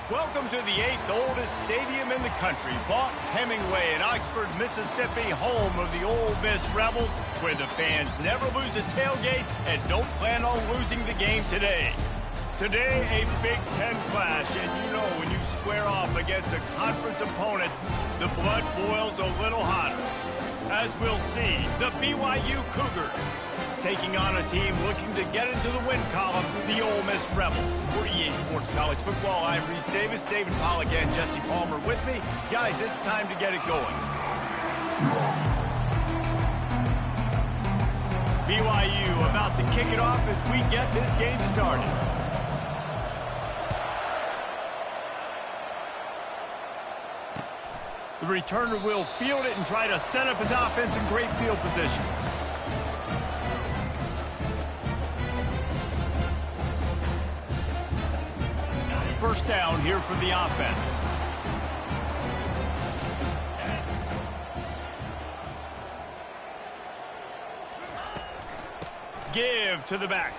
Welcome to the 8th oldest stadium in the country, Vaught Hemingway in Oxford, Mississippi, home of the Ole Miss Rebels, where the fans never lose a tailgate and don't plan on losing the game today. Today, a Big Ten clash, and you know when you square off against a conference opponent, the blood boils a little hotter. As we'll see, the BYU Cougars taking on a team looking to get into the win column, the Ole Miss Rebels. For EA Sports College Football, I'm Reese Davis, David Pollack, and Jesse Palmer with me. Guys, it's time to get it going. BYU about to kick it off as we get this game started. The returner will field it and try to set up his offense in great field position. First down here for the offense. Give to the back.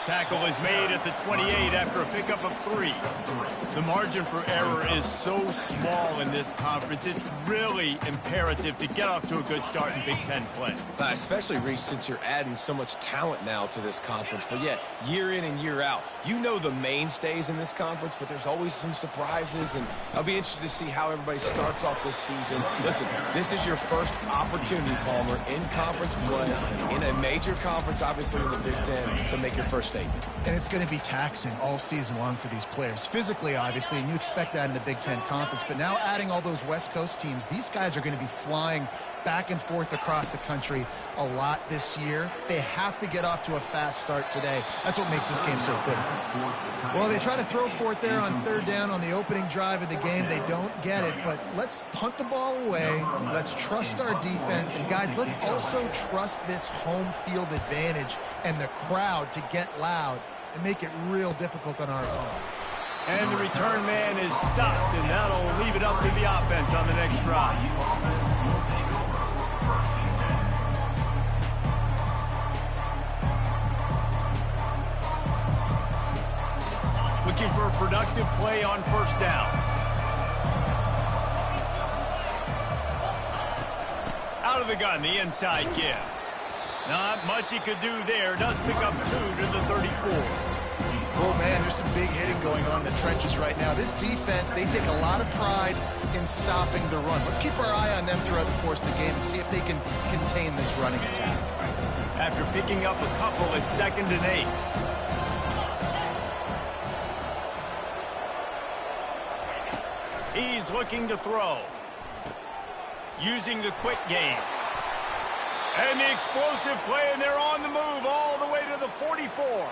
Tackle is made at the 28 after a pickup of 3. The margin for error is so small in this conference, it's really imperative to get off to a good start in Big Ten play. Especially, Reese, since you're adding so much talent now to this conference. But, yeah, year in and year out, you know the mainstays in this conference, but there's always some surprises, and I'll be interested to see how everybody starts off this season. Listen, this is your first opportunity, Palmer, in conference play, in a major conference, obviously in the Big Ten, to make your first statement. And it's going to be taxing all season long for these players. Physically, obviously, and you expect that in the Big Ten Conference. But now adding all those West Coast teams, these guys are going to be flying back and forth across the country a lot this year. They have to get off to a fast start today. That's what makes this game so critical. Well, they try to throw for it there on third down on the opening drive of the game. They don't get it, but let's punt the ball away. Let's trust our defense. And, guys, let's also trust this home field advantage and the crowd to get loud and make it real difficult on our opponent. And the return man is stopped, and that'll leave it up to the offense on the next drive. Looking for a productive play on first down. Out of the gun, the inside give. Not much he could do there. Does pick up 2 to the 34. Oh, man, there's some big hitting going on in the trenches right now. This defense, they take a lot of pride in stopping the run. Let's keep our eye on them throughout the course of the game and see if they can contain this running attack. After picking up a couple, it's 2nd and 8. He's looking to throw. Using the quick game. And the explosive play, and they're on the move all the way to the 44.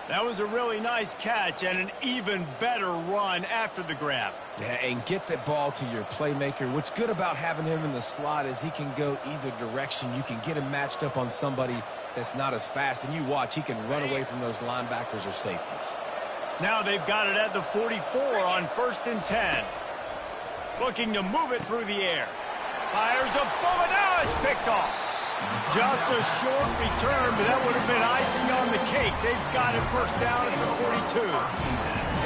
That was a really nice catch and an even better run after the grab. Yeah, and get the ball to your playmaker. What's good about having him in the slot is he can go either direction. You can get him matched up on somebody that's not as fast, and you watch, he can run away from those linebackers or safeties. Now they've got it at the 44 on 1st and 10. Looking to move it through the air. Fires a bullet. Now it's picked off. Just a short return, but that would have been icing on the cake. They've got it first down at the 42.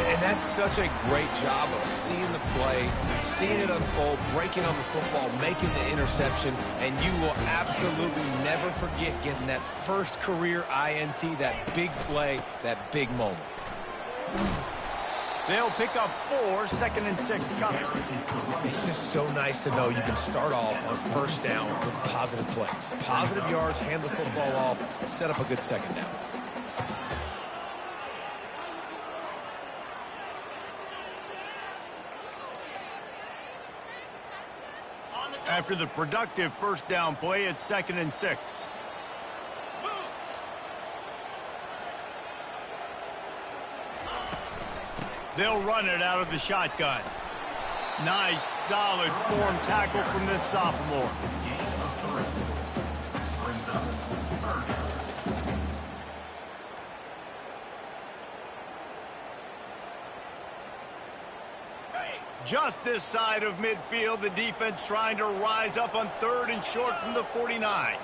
And that's such a great job of seeing the play, seeing it unfold, breaking on the football, making the interception, and you will absolutely never forget getting that first career INT, that big play, that big moment. They'll pick up 4, 2nd and 6 coming. It's just so nice to know you can start off on first down with positive plays. Positive yards, hand the football off, set up a good second down. After the productive first down play, it's 2nd and 6. They'll run it out of the shotgun. Nice, solid form tackle from this sophomore. Just this side of midfield, the defense trying to rise up on 3rd and short from the 49.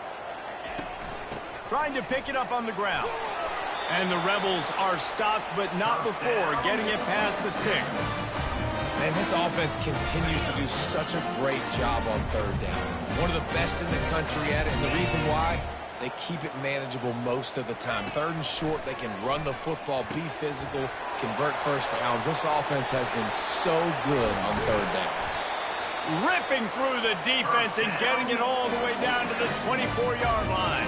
Trying to pick it up on the ground. And the Rebels are stopped, but not before getting it past the sticks. And this offense continues to do such a great job on third down. One of the best in the country at it, and the reason why, they keep it manageable most of the time. Third and short, they can run the football, be physical, convert first downs. This offense has been so good on third downs. Ripping through the defense and getting it all the way down to the 24-yard line.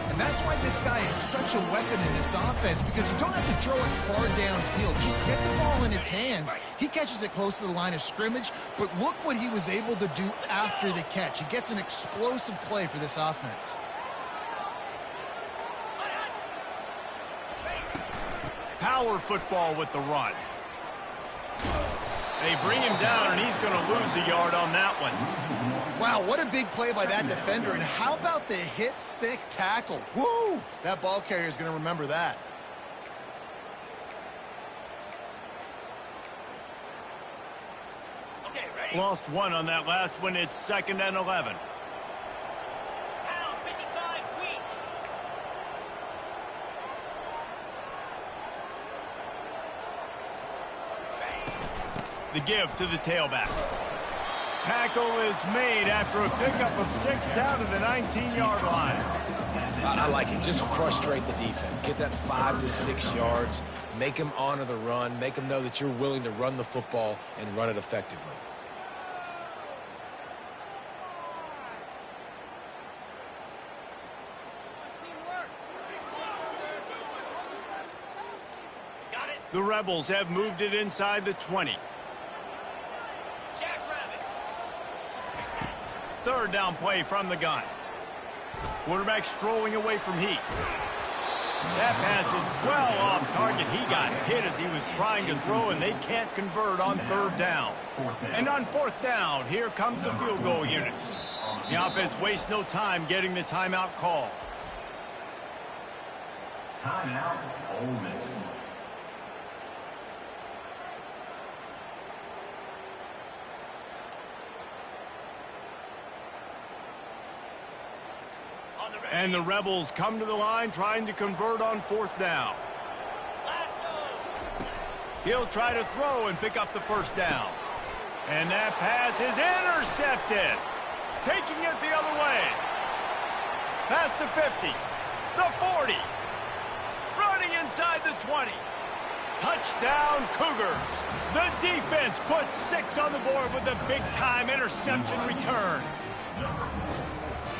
And that's why this guy is such a weapon in this offense, because you don't have to throw it far downfield. Just get the ball in his hands. He catches it close to the line of scrimmage, but look what he was able to do after the catch. He gets an explosive play for this offense. Power football with the run. They bring him down, and he's going to lose a yard on that one. Wow, what a big play by that defender. And how about the hit stick tackle? Woo! That ball carrier is going to remember that. Okay, ready? Lost one on that last one. It's 2nd and 11. The give to the tailback. Tackle is made after a pickup of 6 down to the 19-yard line. I like it. Just frustrate the defense. Get that 5 to 6 yards. Make them honor the run. Make them know that you're willing to run the football and run it effectively. The Rebels have moved it inside the 20. Third down play from the gun. Quarterback strolling away from heat. That pass is well off target. He got hit as he was trying to throw, and they can't convert on third down. And on fourth down, here comes the field goal unit. The offense wastes no time getting the timeout call. Timeout, Ole Miss. And the Rebels come to the line trying to convert on fourth down. He'll try to throw and pick up the first down. And that pass is intercepted. Taking it the other way. Past the 50. The 40. Running inside the 20. Touchdown Cougars. The defense puts 6 on the board with a big-time interception return.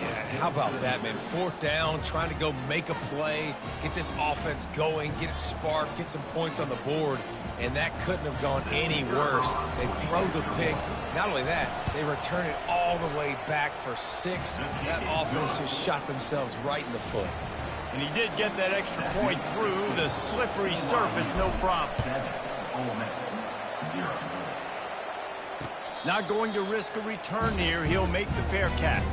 Yeah, how about that, man? Fourth down, trying to go make a play, get this offense going, get it sparked, get some points on the board, and that couldn't have gone any worse. They throw the pick. Not only that, they return it all the way back for 6. That offense just shot themselves right in the foot. And he did get that extra point through the slippery surface, no problem. Not going to risk a return here. He'll make the fair catch.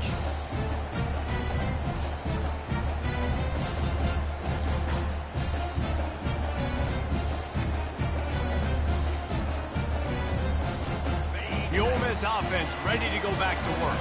The Ole Miss offense ready to go back to work.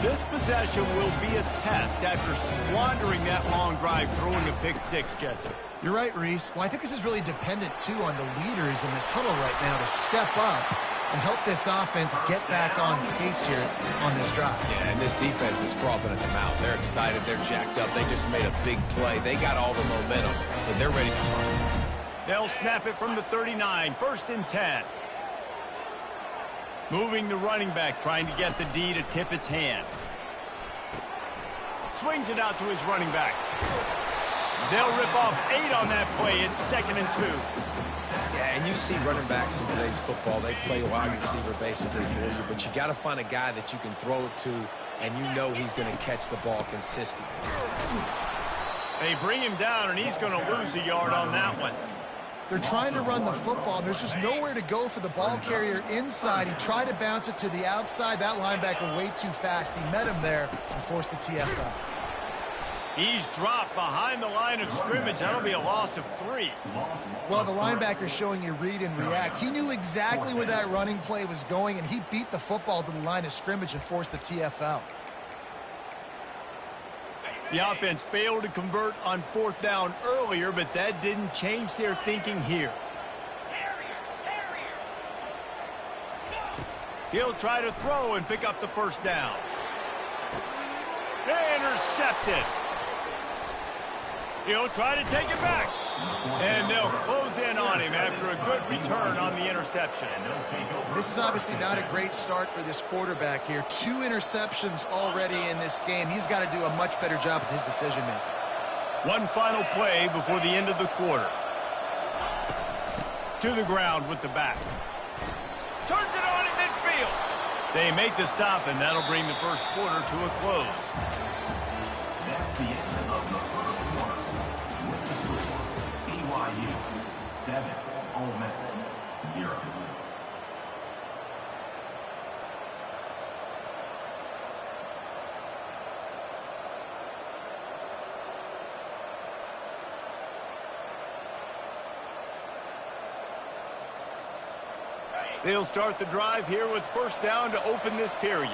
This possession will be a test after squandering that long drive throwing a pick 6, Jesse. You're right, Reese. Well, I think this is really dependent, too, on the leaders in this huddle right now to step up and help this offense get back on pace here on this drive. Yeah, and this defense is frothing at the mouth. They're excited. They're jacked up. They just made a big play. They got all the momentum, so they're ready to hunt. They'll snap it from the 39, 1st and 10. Moving the running back, trying to get the D to tip its hand. Swings it out to his running back. They'll rip off 8 on that play. It's 2nd and 2. Yeah, and you see running backs in today's football, they play a wide receiver basically for you, but you got to find a guy that you can throw it to, and you know he's going to catch the ball consistently. They bring him down, and he's going to lose a yard on that one. They're trying to run the football. There's just nowhere to go for the ball carrier inside. He tried to bounce it to the outside. That linebacker way too fast. He met him there and forced the TFL. He's dropped behind the line of scrimmage. That'll be a loss of 3. Well, the linebacker's showing you read and react. He knew exactly where that running play was going, and he beat the football to the line of scrimmage and forced the TFL. The offense failed to convert on 4th down earlier, but that didn't change their thinking here. He'll try to throw and pick up the 1st down. Intercepted. He'll try to take it back. And they'll close in on him after a good return on the interception. This is obviously not a great start for this quarterback here. 2 interceptions already in this game. He's got to do a much better job with his decision-making. One final play before the end of the quarter. To the ground with the back. Turns it on in midfield. They make the stop, and that'll bring the first quarter to a close. That's the end of the first quarter. With the score, BYU 7, Ole Miss 0. They'll start the drive here with 1st down to open this period.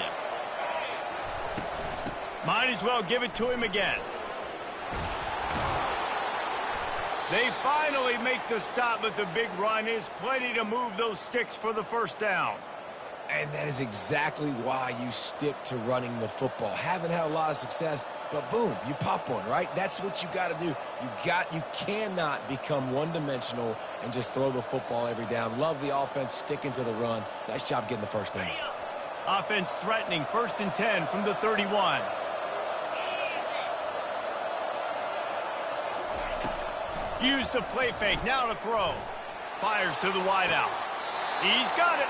Might as well give it to him again. They finally make the stop, but the big run is plenty to move those sticks for the 1st down. And that is exactly why you stick to running the football. Haven't had a lot of success, but boom, you pop one, right? That's what you got to do. You cannot become one-dimensional and just throw the football every down. Love the offense sticking to the run. Nice job getting the 1st down. Offense threatening, 1st and 10 from the 31. Use the play fake, now to throw. Fires to the wideout. He's got it.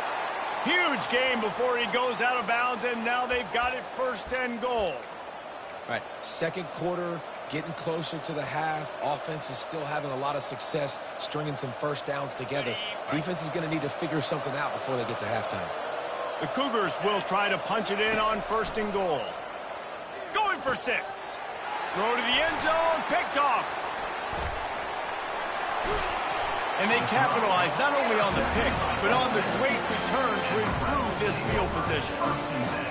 Huge game before he goes out of bounds, and now they've got it 1st and goal. All right, 2nd quarter, getting closer to the half. Offense is still having a lot of success stringing some 1st downs together. Defense is going to need to figure something out before they get to halftime. The Cougars will try to punch it in on 1st and goal. Going for 6. Throw to the end zone, picked off. And they capitalize not only on the pick, but on the great return to improve this field position.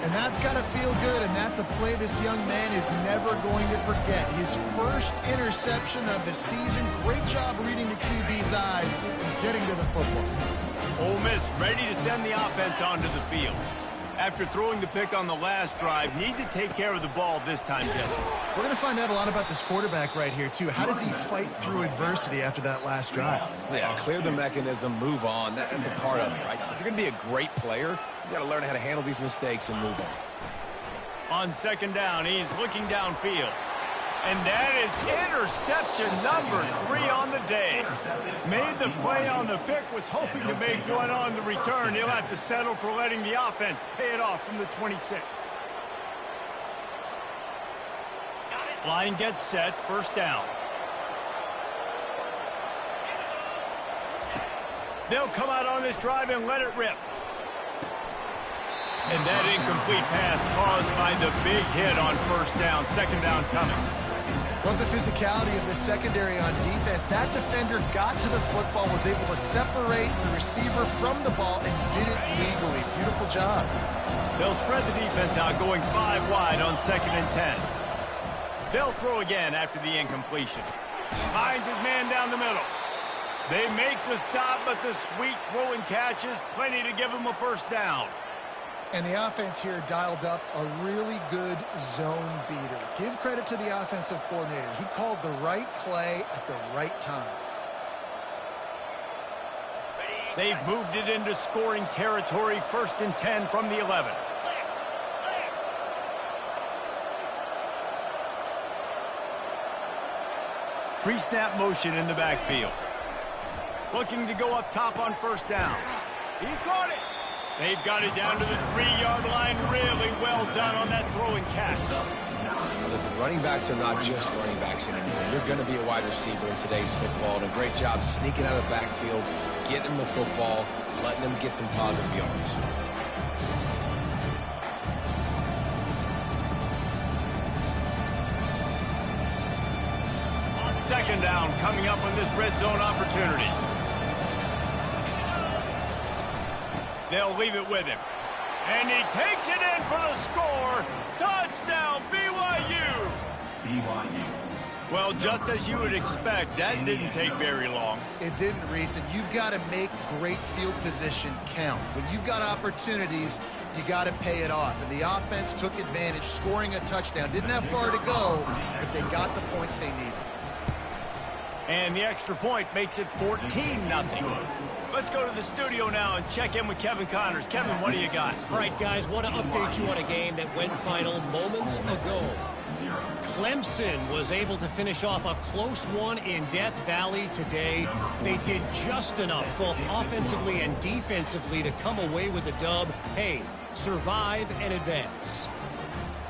And that's got to feel good, and that's a play this young man is never going to forget. His 1st interception of the season. Great job reading the QB's eyes and getting to the football. Ole Miss ready to send the offense onto the field. After throwing the pick on the last drive, need to take care of the ball this time, Jesse. We're going to find out a lot about this quarterback right here, too. How does he fight through adversity after that last drive? Yeah, clear the mechanism, move on. That's a part of it, right? If you're going to be a great player, you got to learn how to handle these mistakes and move on. On 2nd down, he's looking downfield. And that is interception number 3 on the day. Made the play on the pick, was hoping to make one on the return. He'll have to settle for letting the offense pay it off from the 26. Line gets set, 1st down. They'll come out on this drive and let it rip. And that incomplete pass caused by the big hit on 1st down. 2nd down coming. Love the physicality of the secondary on defense. That defender got to the football, was able to separate the receiver from the ball, and did it legally. Beautiful job. They'll spread the defense out, going 5 wide on 2nd and 10. They'll throw again after the incompletion. Finds his man down the middle. They make the stop, but the sweet throw and catch is plenty to give them a 1st down. And the offense here dialed up a really good zone beater. Give credit to the offensive coordinator. He called the right play at the right time. They've moved it into scoring territory, 1st and 10 from the 11. Pre-snap motion in the backfield. Looking to go up top on 1st down. He caught it. They've got it down to the 3-yard line. Really well done on that throw and catch. Listen, running backs are not just running backs anymore. You're going to be a wide receiver in today's football. And a great job sneaking out of the backfield, getting them the football, letting them get some positive yards. Second down coming up on this red zone opportunity. They'll leave it with him. And he takes it in for the score. Touchdown, BYU. BYU. Well, just as you would expect, that didn't take very long. It didn't, Reese, and you've got to make great field position count. When you've got opportunities, you got to pay it off. And the offense took advantage, scoring a touchdown. Didn't have far to go, but they got the points they needed. And the extra point makes it 14-0. Let's go to the studio now and check in with Kevin Connors. Kevin, what do you got? All right, guys, want to update you on a game that went final moments ago. Clemson was able to finish off a close one in Death Valley today. They did just enough, both offensively and defensively, to come away with the dub. Hey, survive and advance.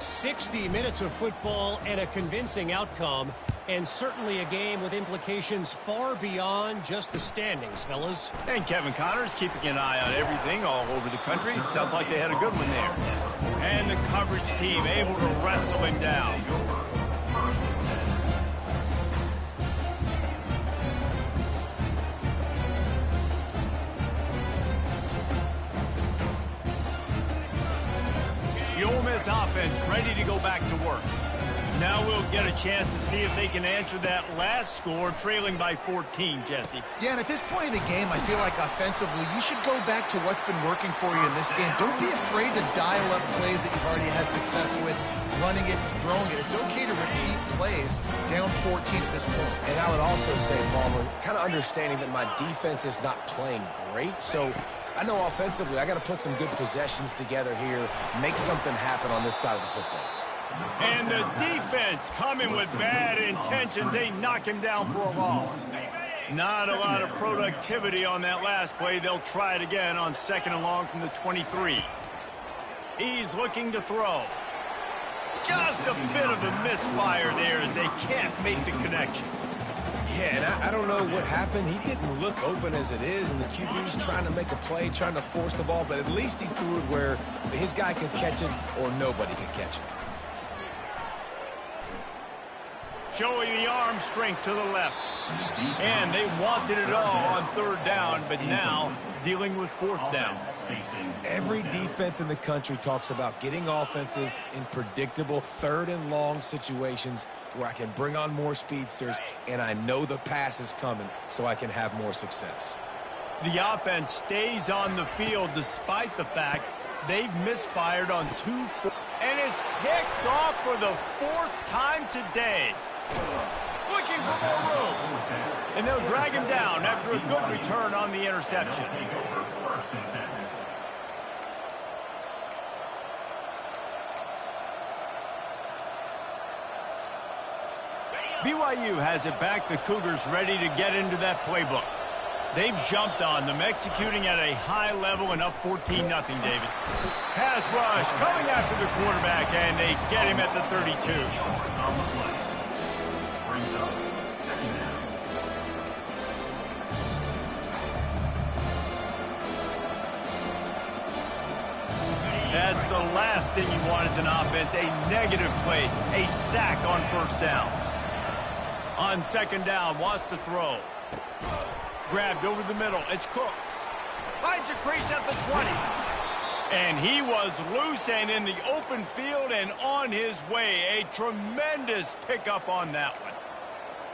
60 minutes of football and a convincing outcome, and certainly a game with implications far beyond just the standings, fellas. And Kevin Connors keeping an eye on everything all over the country. Sounds like they had a good one there. And the coverage team able to wrestle him down. The Ole Miss offense ready to go back to work. Now we'll get a chance to see if they can answer that last score, trailing by 14, Jesse. Yeah, and at this point in the game, I feel like offensively, you should go back to what's been working for you in this game. Don't be afraid to dial up plays that you've already had success with, running it and throwing it. It's okay to repeat plays down 14 at this point. And I would also say, Palmer, kind of understanding that my defense is not playing great, so I know offensively I got to put some good possessions together here, make something happen on this side of the football. And the defense coming with bad intentions. They knock him down for a loss. Not a lot of productivity on that last play. They'll try it again on 2nd and long from the 23. He's looking to throw. Just a bit of a misfire there as they can't make the connection. Yeah, and I don't know what happened. He didn't look open as it is, and the QB's trying to make a play, trying to force the ball, but at least he threw it where his guy could catch it or nobody could catch it. Showing the arm strength to the left. And they wanted it all on 3rd down, but now dealing with 4th down. Every defense in the country talks about getting offenses in predictable 3rd and long situations where I can bring on more speedsters and I know the pass is coming so I can have more success. The offense stays on the field despite the fact they've misfired on 2 and it's picked off for the 4th time today. Looking for more room. And they'll drag him down after a good return on the interception. BYU has it back. The Cougars ready to get into that playbook. They've jumped on them, executing at a high level and up 14-0, David. Pass rush coming after the quarterback, and they get him at the 32. That's the last thing you want as an offense, a negative play, a sack on 1st down. On 2nd down, wants to throw. Grabbed over the middle, it's Cooks. Finds a crease at the 20. And he was loose and in the open field and on his way. A tremendous pickup on that one.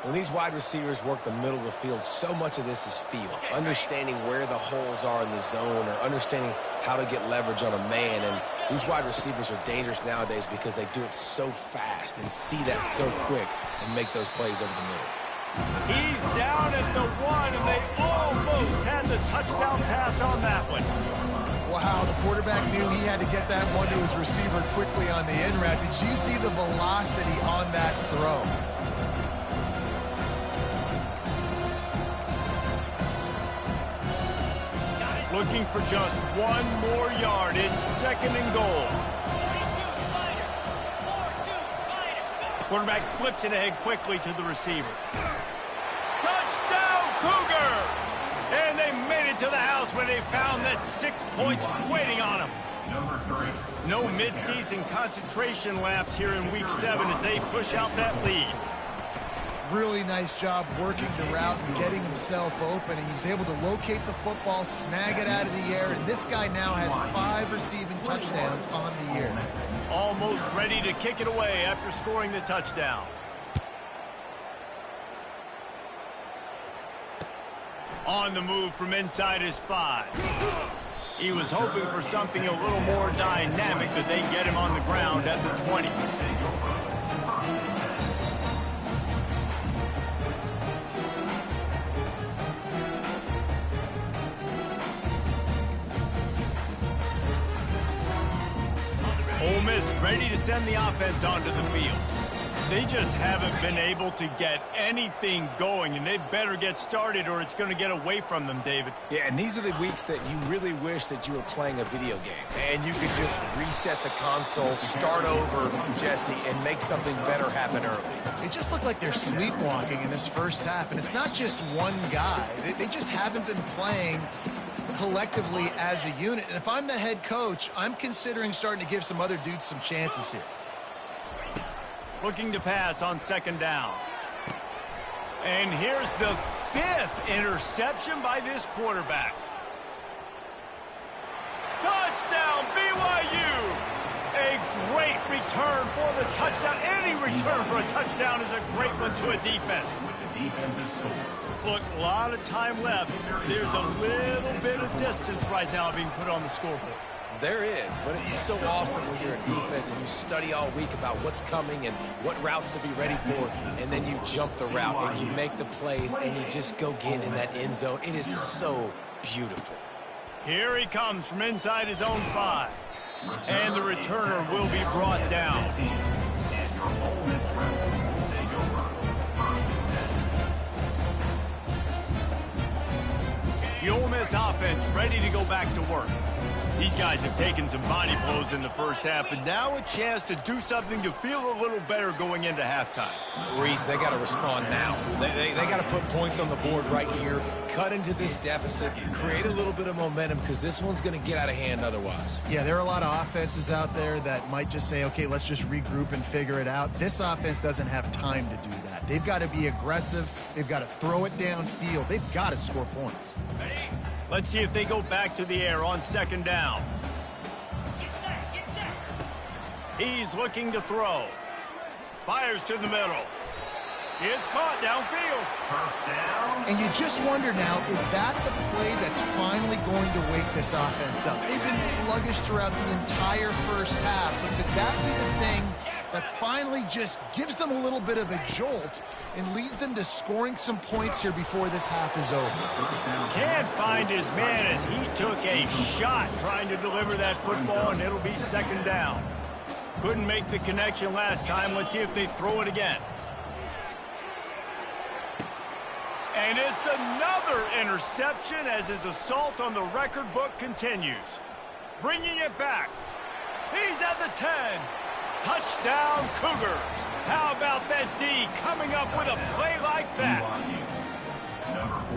When these wide receivers work the middle of the field, so much of this is feel. Understanding where the holes are in the zone or understanding how to get leverage on a man. And these wide receivers are dangerous nowadays because they do it so fast and see that so quick and make those plays over the middle. He's down at the 1, and they almost had the touchdown pass on that one. Wow, the quarterback knew he had to get that one to his receiver quickly on the in route. Did you see the velocity on that throw? Looking for just 1 more yard. It's 2nd and goal. Quarterback flips it ahead quickly to the receiver. Touchdown, Cougars! And they made it to the house when they found that 6 points waiting on them. Number 3. No midseason concentration laps here in Week 7 as they push out that lead. Really nice job working the route and getting himself open, and he's able to locate the football, snag it out of the air, and this guy now has 5 receiving touchdowns on the year. almost ready to kick it away after scoring the touchdown. On the move from inside his 5. He was hoping for something a little more dynamic, but they get him on the ground at the 20. Ole Miss ready to send the offense onto the field. They just haven't been able to get anything going, and they better get started or it's going to get away from them, David. Yeah, and these are the weeks that you really wish that you were playing a video game. And you could just reset the console, start over, Jesse, and make something better happen early. It just looked like they're sleepwalking in this first half, and it's not just one guy. They just haven't been playing collectively as a unit. And if I'm the head coach, I'm considering starting to give some other dudes some chances here. Looking to pass on second down. And here's the 5th interception by this quarterback. Touchdown, BYU! A great return for the touchdown. Any return for a touchdown is a great one to a defense. Look, a lot of time left. There's a little bit of distance right now being put on the scoreboard. There is, but it's so awesome when you're in defense and you study all week about what's coming and what routes to be ready for, and then you jump the route and you make the plays and you just go get in that end zone. It is so beautiful. Here he comes from inside his own 5. And the returner will be brought down. The Ole Miss offense ready to go back to work. These guys have taken some body blows in the first half, but now a chance to do something to feel a little better going into halftime. Reese, they got to respond now. They got to put points on the board right here, cut into this deficit, create a little bit of momentum, because this one's going to get out of hand otherwise. Yeah, there are a lot of offenses out there that might just say, okay, let's just regroup and figure it out. This offense doesn't have time to do that. They've got to be aggressive. They've got to throw it downfield. They've got to score points. Let's see if they go back to the air on second down. He's looking to throw. Fires to the middle. It's caught downfield. First down. And you just wonder now, is that the play that's finally going to wake this offense up? They've been sluggish throughout the entire first half, but could that be the thing that finally just gives them a little bit of a jolt and leads them to scoring some points here before this half is over? Can't find his man as he took a shot trying to deliver that football, and it'll be second down. Couldn't make the connection last time. Let's see if they throw it again. And it's another interception as his assault on the record book continues. Bringing it back. He's at the 10. Touchdown, Cougars. How about that D coming up with a play like that?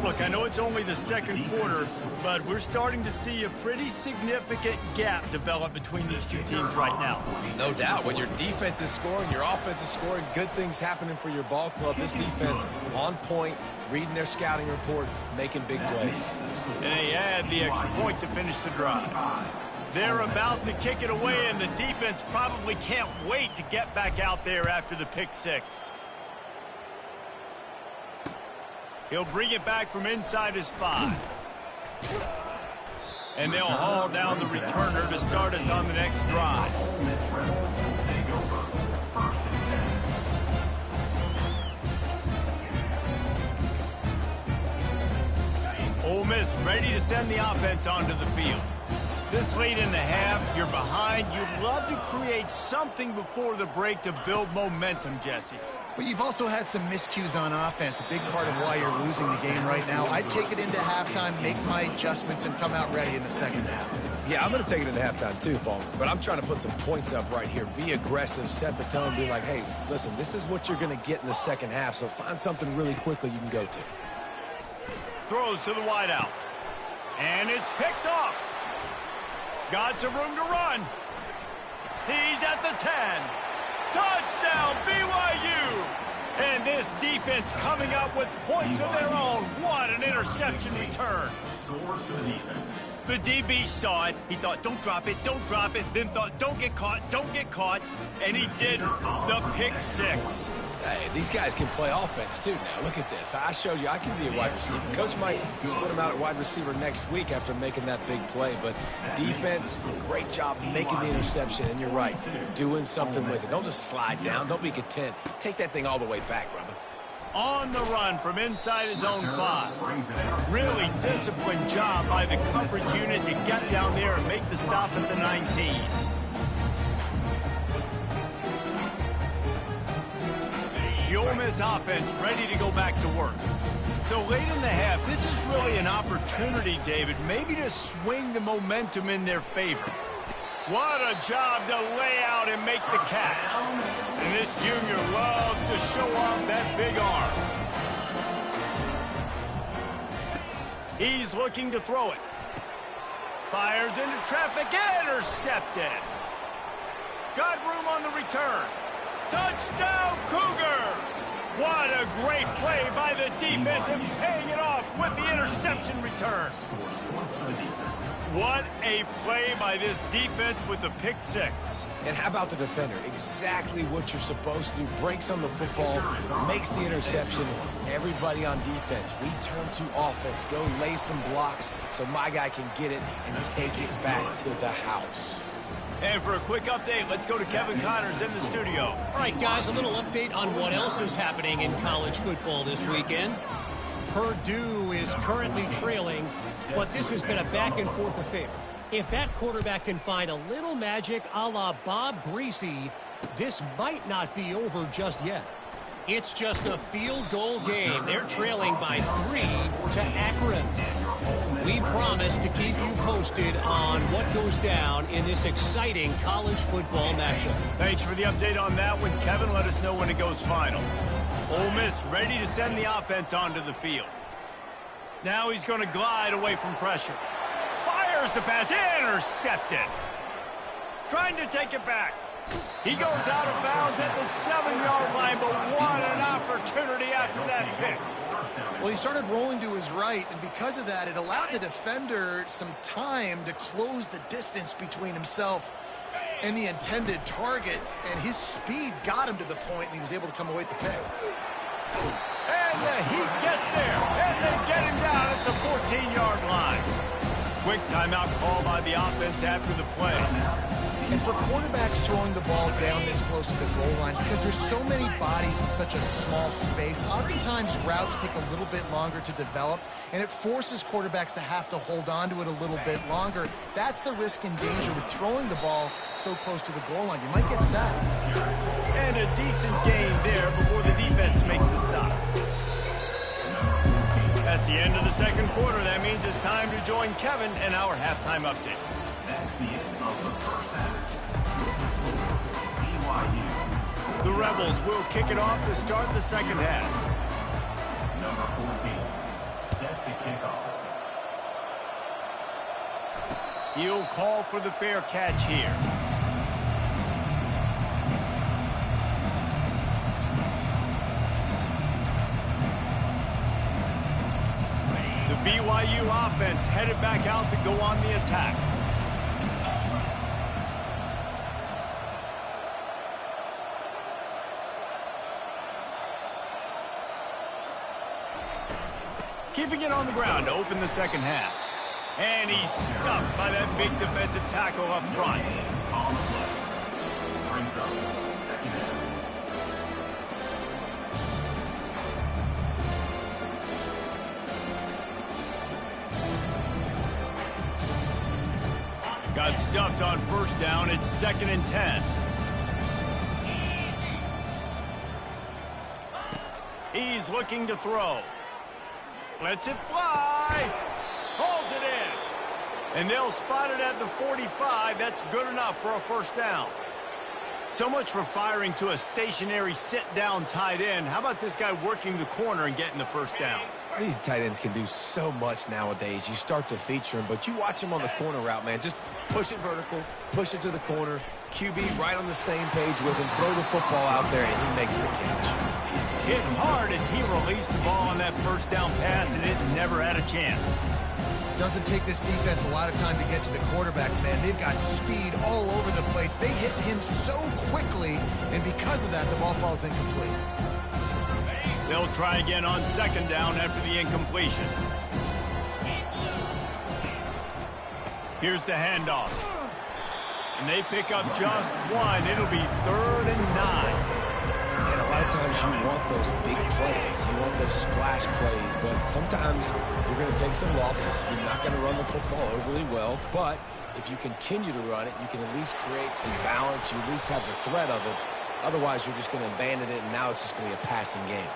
Look, I know it's only the second quarter, but we're starting to see a pretty significant gap develop between these two teams right now. No doubt. When your defense is scoring, your offense is scoring, good things happening for your ball club. This defense on point, reading their scouting report, making big plays. And they add the extra point to finish the drive. They're about to kick it away, and the defense probably can't wait to get back out there after the pick 6. He'll bring it back from inside his 5. And they'll haul down the returner to start us on the next drive. Ole Miss ready to send the offense onto the field. This late in the half, you're behind. You'd love to create something before the break to build momentum, Jesse. But you've also had some miscues on offense, a big part of why you're losing the game right now. I'd take it into halftime, make my adjustments, and come out ready in the second half. Yeah, I'm going to take it into halftime too, Paul. But I'm trying to put some points up right here. Be aggressive, set the tone, be like, hey, listen, this is what you're going to get in the second half, so find something really quickly you can go to. Throws to the wideout. And it's picked off. Got some room to run. He's at the 10. Touchdown, BYU! And this defense coming up with points of their own. What an interception return. Scores for the defense. The DB saw it. He thought, don't drop it, don't drop it. Then thought, don't get caught, don't get caught. And he did the pick six. Hey, these guys can play offense, too, now. Look at this. I showed you I can be a wide receiver. Coach might split him out at wide receiver next week after making that big play. But defense, great job making the interception. And you're right, doing something with it. Don't just slide down. Don't be content. Take that thing all the way back, brother. On the run from inside his own 5. Really disciplined job by the coverage unit to get down there and make the stop at the 19. The Ole Miss offense ready to go back to work. So late in the half, this is really an opportunity, David, maybe to swing the momentum in their favor. What a job to lay out and make the catch. And this junior loves to show off that big arm. He's looking to throw it. Fires into traffic, intercepted. Got room on the return. Touchdown, Cougars! What a great play by the defense and paying it off with the interception return. What a play by this defense with the pick six. And how about the defender? Exactly what you're supposed to do. Breaks on the football, makes the interception. Everybody on defense, we turn to offense. Go lay some blocks so my guy can get it and take it back to the house. And for a quick update, let's go to Kevin Connors in the studio. All right, guys, a little update on what else is happening in college football this weekend. Purdue is currently trailing, but this has been a back-and-forth affair. If that quarterback can find a little magic a la Bob Greasy, this might not be over just yet. It's just a field goal game. They're trailing by 3 to Akron. We promise to keep you posted on what goes down in this exciting college football matchup. Thanks for the update on that one, Kevin. Let us know when it goes final. Ole Miss ready to send the offense onto the field. Now he's going to glide away from pressure. Fires the pass, intercepted. Trying to take it back. He goes out of bounds at the 7-yard line, but what an opportunity after that pick. Well, he started rolling to his right, and because of that, it allowed the defender some time to close the distance between himself and the intended target, and his speed got him to the point, and he was able to come away with the pick. And the Heat gets there, and they get him down at the 14-yard line. Quick timeout call by the offense after the play. And for quarterbacks throwing the ball down this close to the goal line, because there's so many bodies in such a small space, oftentimes routes take a little bit longer to develop, and it forces quarterbacks to have to hold on to it a little bit longer. That's the risk and danger with throwing the ball so close to the goal line. You might get sacked. And a decent gain there before the defense makes the stop. That's the end of the second quarter. That means it's time to join Kevin and our halftime update. That's the end of the first half. BYU. The Rebels will kick it off to start the second half. Number 14 sets a kickoff. He'll call for the fair catch here. The BYU offense headed back out to go on the attack. Keeping it on the ground to open the second half. And he's stuffed by that big defensive tackle up front. On the play. Brings up second half. Got stuffed on first down. It's 2nd and 10. He's looking to throw. Lets it fly. Hauls it in. And they'll spot it at the 45. That's good enough for a first down. So much for firing to a stationary sit-down tight end. How about this guy working the corner and getting the first down? These tight ends can do so much nowadays. You start to feature them, but you watch them on the corner route, man. Just push it vertical, push it to the corner. QB right on the same page with him. Throw the football out there, and he makes the catch. Hit hard as he released the ball on that first down pass, and it never had a chance. Doesn't take this defense a lot of time to get to the quarterback, man. They've got speed all over the place. They hit him so quickly, and because of that, the ball falls incomplete. They'll try again on second down after the incompletion. Here's the handoff. And they pick up just one. It'll be 3rd and 9. And a lot of times you want those big plays. You want those splash plays. But sometimes you're going to take some losses. You're not going to run the football overly well. But if you continue to run it, you can at least create some balance. You at least have the threat of it. Otherwise, you're just going to abandon it, and now it's just going to be a passing game.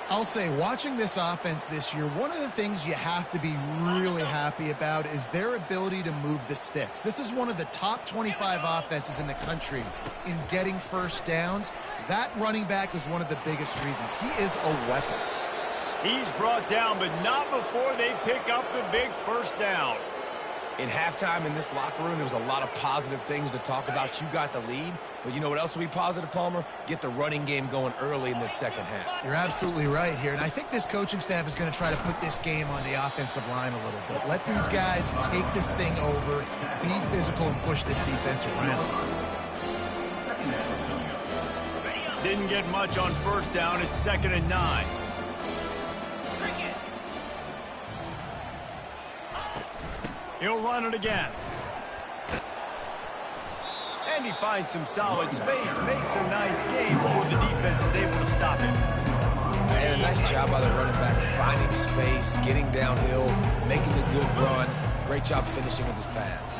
I'll say, watching this offense this year, one of the things you have to be really happy about is their ability to move the sticks. This is one of the top 25 offenses in the country in getting first downs. That running back is one of the biggest reasons. He is a weapon. He's brought down, but not before they pick up the big first down. In halftime in this locker room, there was a lot of positive things to talk about. You got the lead, but you know what else will be positive, Palmer? Get the running game going early in this second half. You're absolutely right here, and I think this coaching staff is going to try to put this game on the offensive line a little bit. Let these guys take this thing over, be physical, and push this defense around. Didn't get much on first down. It's 2nd and 9. He'll run it again. And he finds some solid space, makes a nice game before the defense is able to stop him. And a nice job by the running back, finding space, getting downhill, making a good run. Great job finishing with his pads.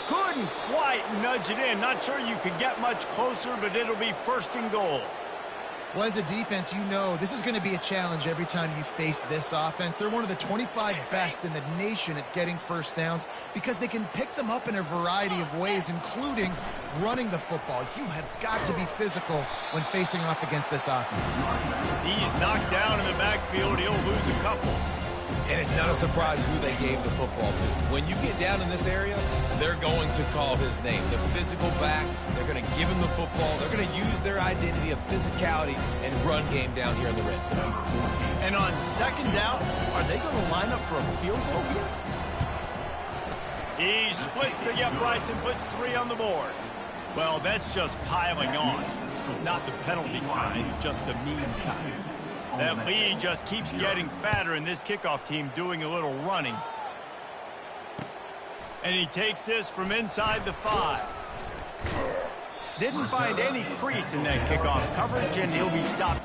Couldn't quite nudge it in. Not sure you could get much closer, but it'll be 1st and goal. Well, as a defense, you know this is going to be a challenge every time you face this offense. They're one of the 25 best in the nation at getting first downs because they can pick them up in a variety of ways, including running the football. You have got to be physical when facing off against this offense. He's knocked down in the backfield. He'll lose a couple. And it's not a surprise who they gave the football to. When you get down in this area, they're going to call his name. The physical back, they're going to give him the football. They're going to use their identity of physicality and run game down here in the red zone. And on second down, are they going to line up for a field goal here? He splits the uprights and puts 3 on the board. Well, that's just piling on. Not the penalty kind, just the mean kind. That lead just keeps getting fatter, and this kickoff team doing a little running. And he takes this from inside the 5. Didn't find any crease in that kickoff coverage, and he'll be stopped